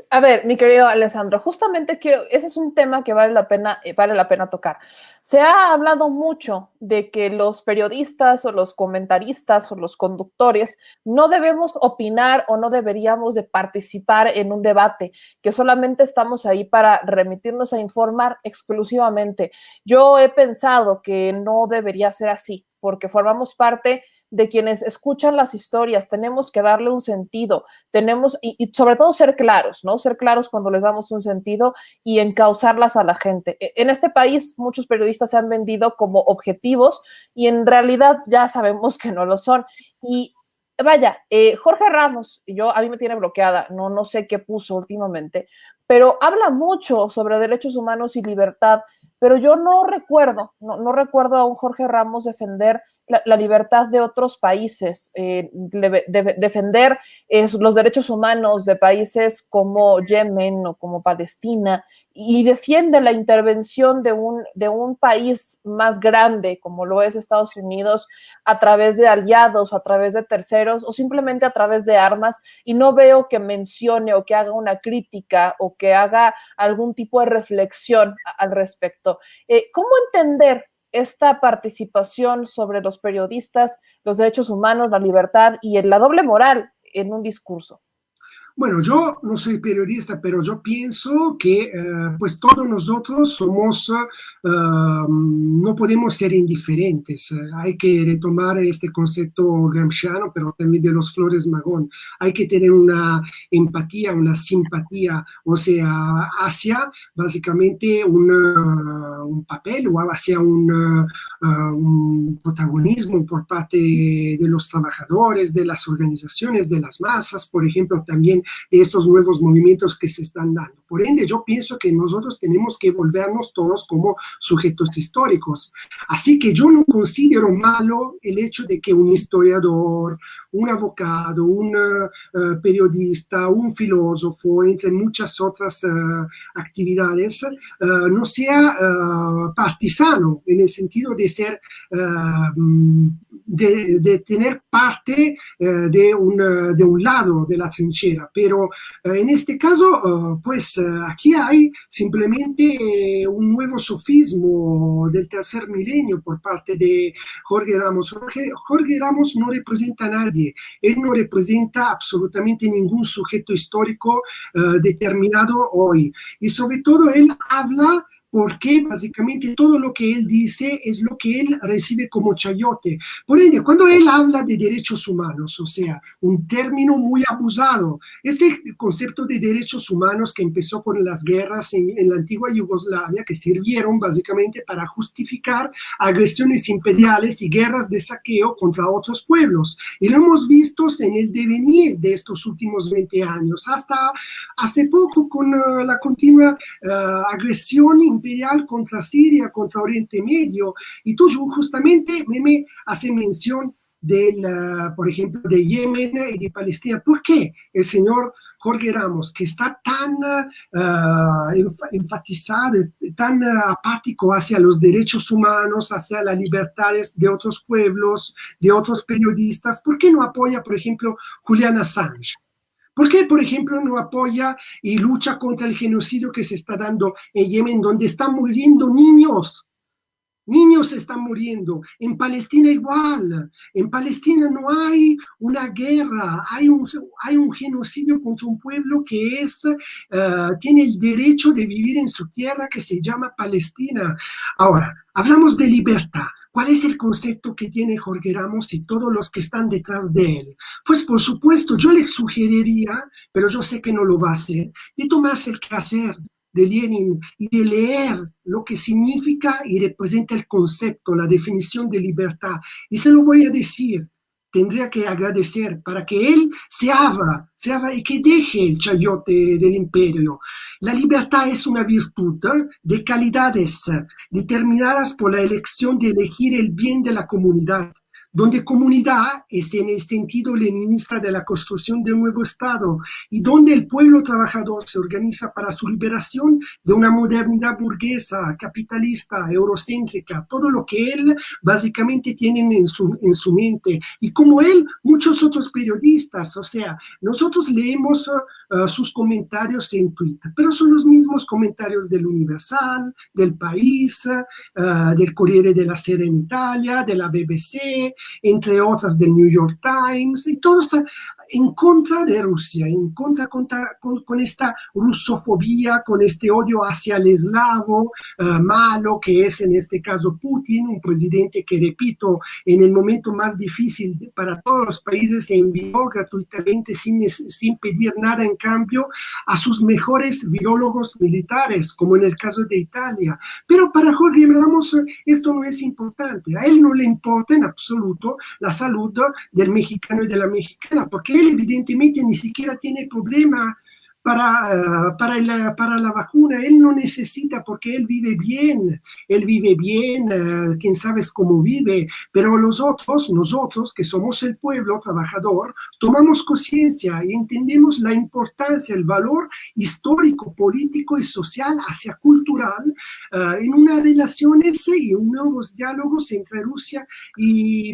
A ver, mi querido Alessandro, justamente ese es un tema que vale la pena tocar. Se ha hablado mucho de que los periodistas o los comentaristas o los conductores no debemos opinar o no deberíamos de participar en un debate, que solamente estamos ahí para remitirnos a informar exclusivamente. Yo he pensado que no debería ser así, porque formamos parte de quienes escuchan las historias, tenemos que darle un sentido, y sobre todo ser claros, ¿no? Ser claros cuando les damos un sentido y encauzarlas a la gente. En este país muchos periodistas se han vendido como objetivos y en realidad ya sabemos que no lo son. Y vaya, Jorge Ramos, a mí me tiene bloqueada, no sé qué puso últimamente, pero habla mucho sobre derechos humanos y libertad, pero yo no recuerdo a un Jorge Ramos defender la libertad de otros países, defender los derechos humanos de países como Yemen o como Palestina, y defiende la intervención de un país más grande como lo es Estados Unidos a través de aliados, a través de terceros o simplemente a través de armas, y no veo que mencione o que haga una crítica o que haga algún tipo de reflexión al respecto. ¿Cómo entender esta participación sobre los periodistas, los derechos humanos, la libertad y la doble moral en un discurso? Bueno, yo no soy periodista, pero yo pienso que pues todos nosotros somos, no podemos ser indiferentes. Hay que retomar este concepto gramsciano, pero también de los Flores Magón. Hay que tener una empatía, una simpatía, o sea, hacia básicamente un papel o hacia un protagonismo por parte de los trabajadores, de las organizaciones, de las masas, por ejemplo, también de estos nuevos movimientos que se están dando. Por ende, yo pienso que nosotros tenemos que volvernos todos como sujetos históricos. Así que yo no considero malo el hecho de que un historiador, un abogado, un periodista, un filósofo, entre muchas otras actividades, no sea partisano en el sentido de ser de tener parte de un lado de la trinchera, pero en este caso, pues aquí hay simplemente un nuevo sofismo del tercer milenio por parte de Jorge Ramos. Jorge Ramos no representa a nadie, él no representa absolutamente ningún sujeto histórico determinado hoy, y sobre todo él habla porque básicamente todo lo que él dice es lo que él recibe como chayote. Por ende, cuando él habla de derechos humanos, o sea, un término muy abusado, este concepto de derechos humanos que empezó con las guerras en la antigua Yugoslavia, que sirvieron básicamente para justificar agresiones imperiales y guerras de saqueo contra otros pueblos. Y lo hemos visto en el devenir de estos últimos 20 años, hasta hace poco con la continua agresión imperial contra Siria, contra Oriente Medio, y tú justamente me hace mención por ejemplo, de Yemen y de Palestina. ¿Por qué el señor Jorge Ramos, que está tan enfatizado, tan apático hacia los derechos humanos, hacia las libertades de otros pueblos, de otros periodistas, por qué no apoya, por ejemplo, Julian Assange? ¿Por qué, por ejemplo, no apoya y lucha contra el genocidio que se está dando en Yemen, donde están muriendo niños? Niños están muriendo. En Palestina igual. En Palestina no hay una guerra, hay un genocidio contra un pueblo que tiene el derecho de vivir en su tierra que se llama Palestina. Ahora, hablamos de libertad. ¿Cuál es el concepto que tiene Jorge Ramos y todos los que están detrás de él? Pues por supuesto, yo le sugeriría, pero yo sé que no lo va a hacer, de tomarse el quehacer de Lenin y de leer lo que significa y representa el concepto, la definición de libertad. Y se lo voy a decir, tendría que agradecer para que él se abra y que deje el chayote del imperio. La libertad es una virtud de calidades determinadas por la elección de elegir el bien de la comunidad. donde comunidad es en el sentido leninista de la construcción de un nuevo Estado y donde el pueblo trabajador se organiza para su liberación de una modernidad burguesa, capitalista, eurocéntrica, todo lo que él básicamente tiene en su mente. Y como él, muchos otros periodistas, o sea, nosotros leemos sus comentarios en Twitter, pero son los mismos comentarios del Universal, del País, del Corriere della Sera en Italia, de la BBC, entre otras del New York Times, y todo está en contra de Rusia, en contra con esta rusofobia, con este odio hacia el eslavo malo, que es en este caso Putin, un presidente que, repito, en el momento más difícil para todos los países se envió gratuitamente sin pedir nada en cambio a sus mejores virólogos militares, como en el caso de Italia. Pero para Jorge Ramos esto no es importante, a él no le importa en absoluto la salud del mexicano y de la mexicana, porque él evidentemente ni siquiera tiene problema para la vacuna. Él no necesita porque él vive bien, quién sabe cómo vive, pero nosotros que somos el pueblo trabajador, tomamos conciencia y entendemos la importancia, el valor histórico, político y social, hacia cultural, en unas relaciones y unos diálogos entre Rusia y